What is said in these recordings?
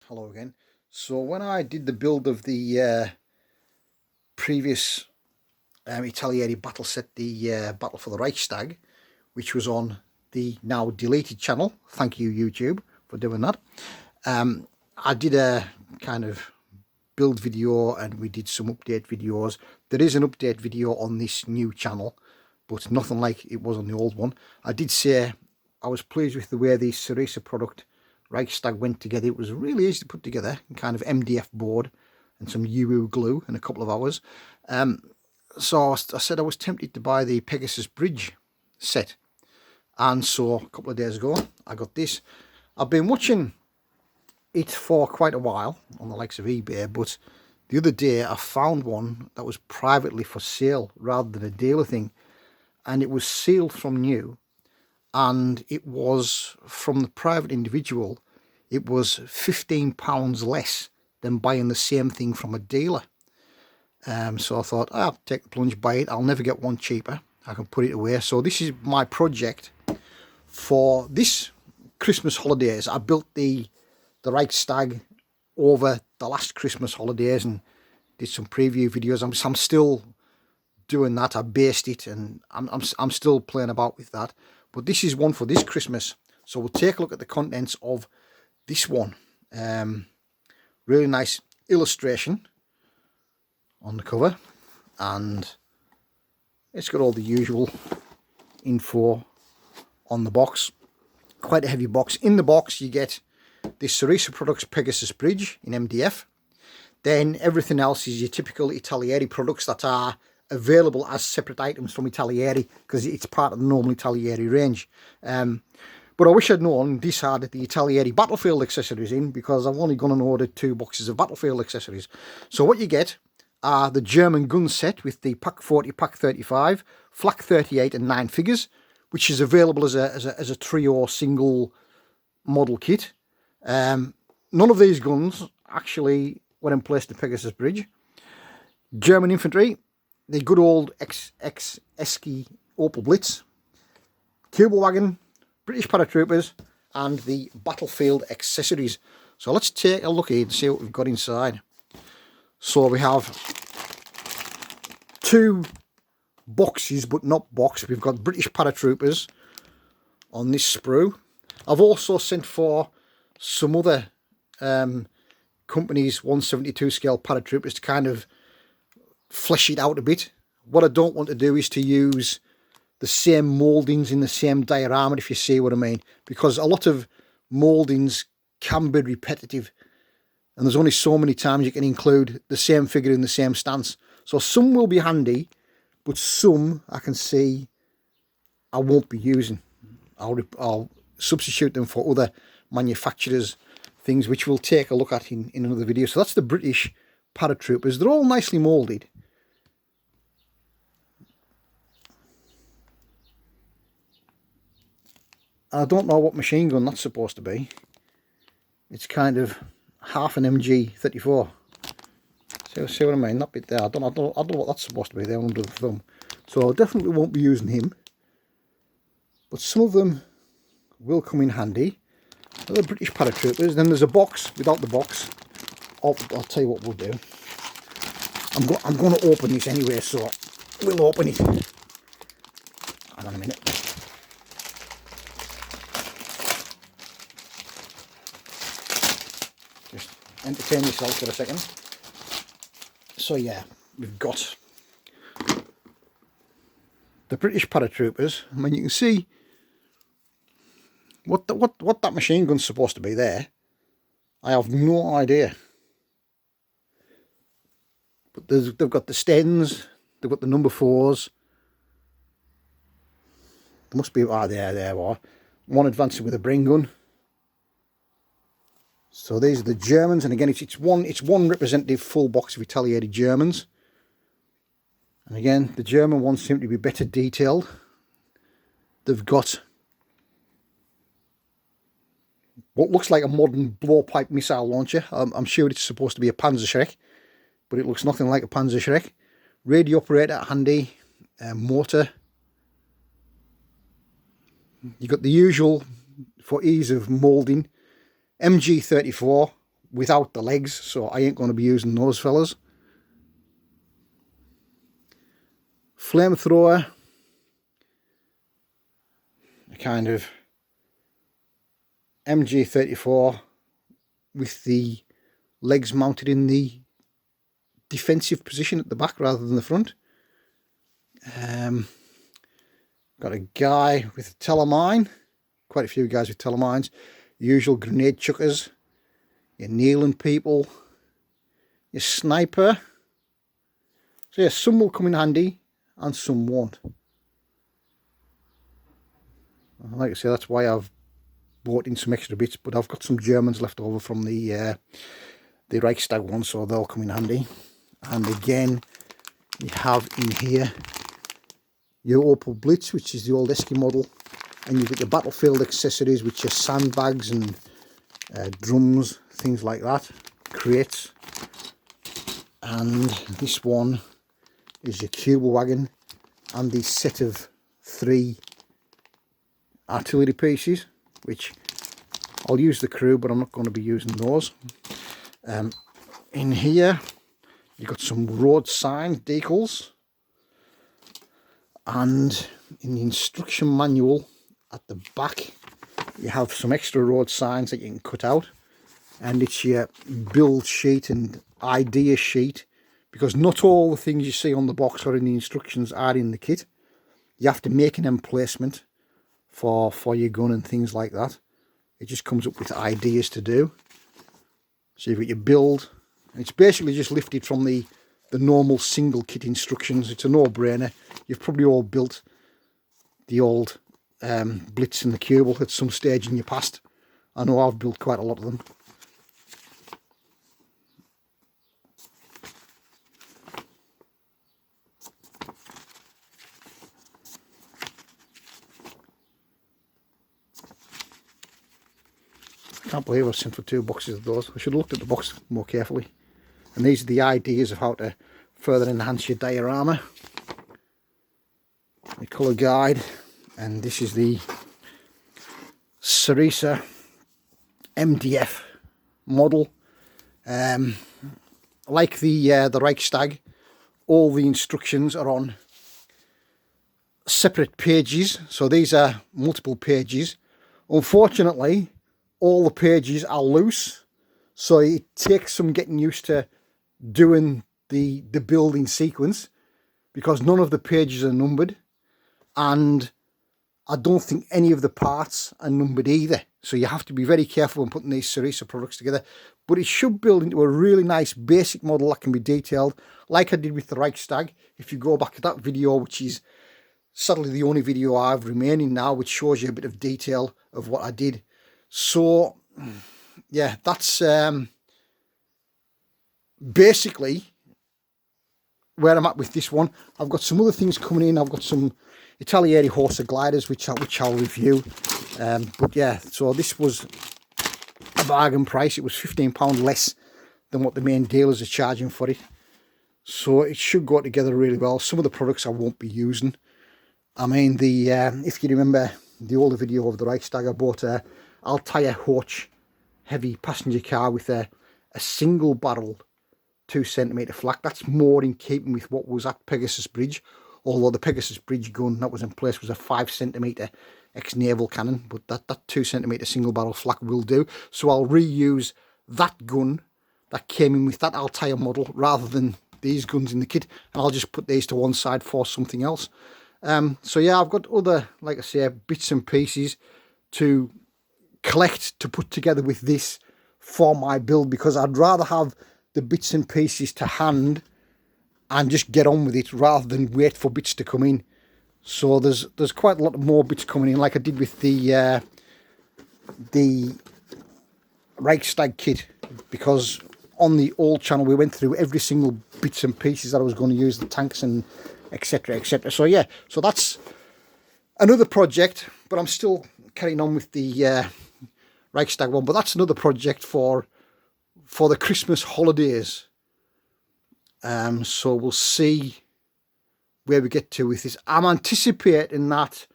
Hello again. So when I did the build of the previous Italeri battle set, the Battle for the Reichstag, which was on the now deleted channel, thank you YouTube for doing that, I did a kind of build video and we did some update videos. There is an update video on this new channel, but nothing like it was on the old one. I did say I was pleased with the way the Ceresa product Reichstag went together. It was really easy to put together, kind of MDF board and some UU glue in a couple of hours. So I said I was tempted to buy the Pegasus bridge set, and so a couple of days ago I got this. I've been watching it for quite a while on the likes of eBay, but the other day I found one that was privately for sale rather than a dealer thing, and it was sealed from new, and it was from the private individual. It was £15 less than buying the same thing from a dealer. So I thought, I'll take the plunge, buy it. I'll never get one cheaper. I can put it away. So this is my project for this Christmas holidays. I built the Reichstag over the last Christmas holidays and did some preview videos. I'm still doing that. I based it and I'm still playing about with that. But this is one for this Christmas. So we'll take a look at the contents of this one. Really nice illustration on the cover, and it's got all the usual info on the box. Quite a heavy box. In the box you get this Ceresa Products Pegasus bridge in MDF. Then everything else is your typical Italeri products that are available as separate items from Italeri, because it's part of the normal Italeri range. But I wish I'd known this had the Italeri battlefield accessories in, because I've only gone and ordered 2 boxes of battlefield accessories. So what you get are the German gun set with the Pak 40, Pak 35, Flak 38 and 9 figures, which is available as a trio single model kit. None of these guns actually were in place to Pegasus Bridge. German infantry, the good old Esky Opel Blitz, Kübelwagen, British paratroopers, and the battlefield accessories. So let's take a look here and see what we've got inside. So we have 2 boxes, but not box. We've got British paratroopers on this sprue. I've also sent for some other companies' 1/72 scale paratroopers to kind of flesh it out a bit. What I don't want to do is to use the same mouldings in the same diorama, if you see what I mean, because a lot of mouldings can be repetitive and there's only so many times you can include the same figure in the same stance. So some will be handy, but some I can see I won't be using. I'll substitute them for other manufacturers' things, which we'll take a look at in another video. So that's the British paratroopers. They're all nicely moulded. I don't know what machine gun that's supposed to be. It's kind of half an MG34. See what I mean? That bit there. I don't know what that's supposed to be there under the thumb. So I definitely won't be using him. But some of them will come in handy. The British paratroopers. Then there's a box without the box. I'll tell you what we'll do. I'm going to open this anyway, so we'll open it. Hang on a minute. Just entertain yourself for a second. So yeah, we've got the British paratroopers. I mean, you can see what that machine gun's supposed to be there. I have no idea. But they've got the Stens, they've got the number 4s. There must be, there are. One advancing with a brain gun. So these are the Germans, and again it's one representative full box of Italeri Germans. And again, the German ones seem to be better detailed. They've got what looks like a modern blowpipe missile launcher. I'm sure it's supposed to be a Panzerschreck, but it looks nothing like a Panzerschreck. Radio operator handy, motor. You've got the usual, for ease of moulding, MG34 without the legs, so I ain't going to be using those fellas. Flamethrower, a kind of MG34 with the legs mounted in the defensive position at the back rather than the front. Got a guy with a telemine, quite a few guys with telemines, the usual grenade chuckers, your kneeling people, your sniper. So yeah, some will come in handy and some won't. Like I say, that's why I've bought in some extra bits, but I've got some Germans left over from the Reichstag one, so they'll come in handy. And again, you have in here your Opel Blitz, which is the old Esky model, and you've got your battlefield accessories, which are sandbags and drums, things like that, crates. And this one is your cube wagon and the set of 3 artillery pieces, which I'll use the crew, but I'm not going to be using those. In here you've got some road sign decals, and in the instruction manual at the back you have some extra road signs that you can cut out, and it's your build sheet and idea sheet, because not all the things you see on the box or in the instructions are in the kit. You have to make an emplacement for your gun and things like that. It just comes up with ideas to do. So you've got your build, and it's basically just lifted from the normal single kit instructions. It's a no-brainer. You've probably all built the old Blitz and the Cubel at some stage in your past. I know I've built quite a lot of them. I can't believe I was sent for 2 boxes of those. I should have looked at the box more carefully. And these are the ideas of how to further enhance your diorama. The colour guide, and this is the Sarisa MDF model. Like the Reichstag, all the instructions are on separate pages, so these are multiple pages. Unfortunately, all the pages are loose, so it takes some getting used to doing the building sequence, because none of the pages are numbered, and I don't think any of the parts are numbered either. So you have to be very careful when putting these Sarisa products together. But it should build into a really nice basic model that can be detailed, like I did with the Reichstag. If you go back to that video, which is sadly the only video I have remaining now, which shows you a bit of detail of what I did. So yeah, that's basically where I'm at with this one. I've got some other things coming in. I've got some Italeri Horsa gliders, which I'll review. But yeah, so this was a bargain price. It was £15 less than what the main dealers are charging for it. So it should go together really well. Some of the products I won't be using. I mean, the if you remember the older video of the Reichstag, I bought a Altair Horch heavy passenger car with a single barrel 2cm flak. That's more in keeping with what was at Pegasus Bridge, although the Pegasus Bridge gun that was in place was a 5cm ex-naval cannon, but that 2cm single barrel flak will do. So I'll reuse that gun that came in with that Altair model rather than these guns in the kit, and I'll just put these to one side for something else. So yeah, I've got other, like I say, bits and pieces to collect to put together with this for my build, because I'd rather have the bits and pieces to hand and just get on with it rather than wait for bits to come in. So there's quite a lot more bits coming in, like I did with the Reichstag kit, because on the old channel we went through every single bits and pieces that I was going to use, the tanks and etc, etc. So yeah, so that's another project, but I'm still carrying on with the Reichstag one, but that's another project for the Christmas holidays. So we'll see where we get to with this. I'm anticipating that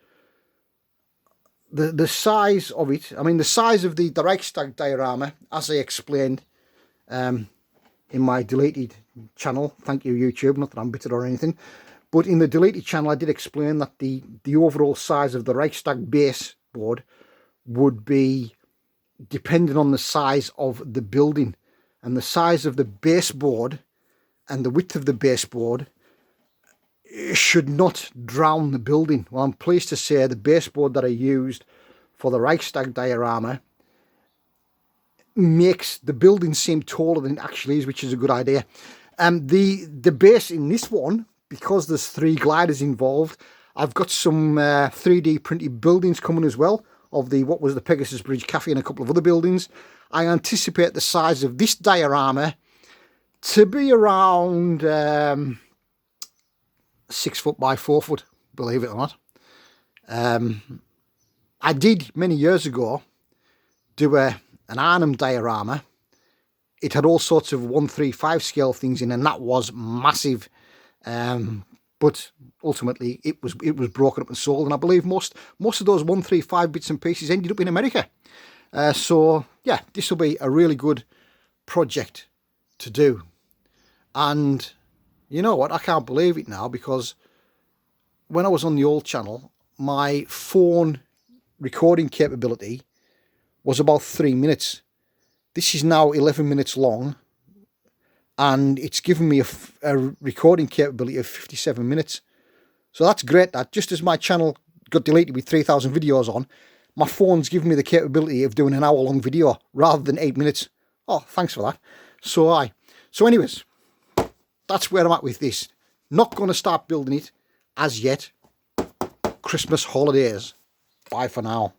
the size of it, I mean the size of the Reichstag diorama, as I explained, in my deleted channel. Thank you, YouTube, not that I'm bitter or anything. But in the deleted channel, I did explain that the overall size of the Reichstag baseboard would be depending on the size of the building. And the size of the baseboard and the width of the baseboard should not drown the building. Well, I'm pleased to say the baseboard that I used for the Reichstag diorama makes the building seem taller than it actually is, which is a good idea. The base in this one, because there's 3 gliders involved, I've got some 3D printed buildings coming as well, of what was the Pegasus Bridge Cafe and a couple of other buildings. I anticipate the size of this diorama to be around 6 foot by 4 foot, believe it or not. I did many years ago do an Arnhem diorama. It had all sorts of 1/3/5 scale things in, and that was massive. But ultimately it was broken up and sold, and I believe most of those 1/3/5 bits and pieces ended up in America. So yeah, this will be a really good project to do. And you know what, I can't believe it now, because when I was on the old channel, my phone recording capability was about 3 minutes. This is now 11 minutes long, and it's given me a recording capability of 57 minutes. So that's great. That just as my channel got deleted with 3,000 videos on, my phone's given me the capability of doing an hour-long video rather than 8 minutes. Oh, thanks for that. So anyways, that's where I'm at with this. Not going to start building it as yet. Christmas holidays. Bye for now.